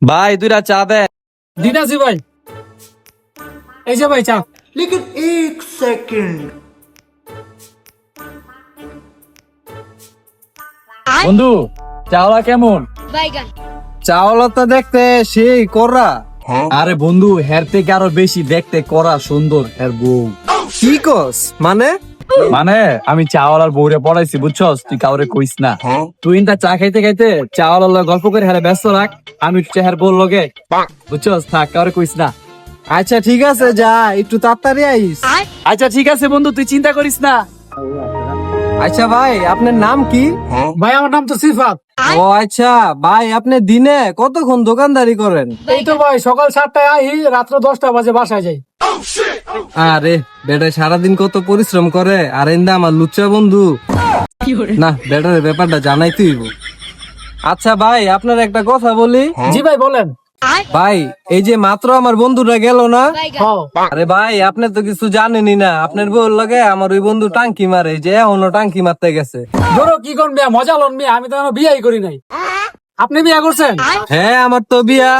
ভাই দুইটা চা দে। দিনাজি ভাই, এই যে ভাই চা। लेकिन एक सेकंड বন্ধু চাওলা কেমন? বাইগান। চাওলা তো দেখতে সেই করা। আরে বন্ধু হের থেকে আরো বেশি দেখতে করা সুন্দর হের বউ। কি কস মানে? মানে আমি চাওয়ালার বউরে পড়াইছি বুঝছস, তুই কাউরে কইস না। তুই ইনটা চা খাইতে খাইতে চাওয়ালার লগে গল্প করে হেরে ব্যস্ত রাখ, আমি চেহার বউর লগে বুঝছস থাক, কাউরে কইস না। আচ্ছা ঠিক আছে, যা একটু তাড়াতাড়ি আইস। আচ্ছা ঠিক আছে বন্ধু, তুই চিন্তা করিস না। আচ্ছা ভাই, আপনার নাম কি? ভাই আমার নাম তো সিফাত। ও আচ্ছা ভাই, আপনি দিনে কতক্ষণ দোকানদারি করেন? এই তো ভাই সকাল 7টায় আই, রাত্র 10টা বাজে বাসায় যাই। আরে বেটা সারাদিন কত পরিশ্রম করে, আর এন্দা আমার লুচ্চা বন্ধু না, বেটার ব্যাপারটা জানাই তুই। আচ্ছা ভাই, আপনার একটা কথা বলি। জি ভাই বলেন। ভাই এই যে মাত্র আমার বন্ধুটা গেল না, হ্যাঁ। আরে ভাই আপনি তো কিছু জানেনই না, আপনার বউর লগে আমার ওই বন্ধু টাঙ্কি মারে, যে এখনো টাঙ্কি মারতে গেছে। ধরো কি কোন বিয়া, মজা লন বিয়া, আমি তো এখনো বিয়াই করি নাই। আপনি বিয়া করছেন? হ্যাঁ আমার তো বিয়া।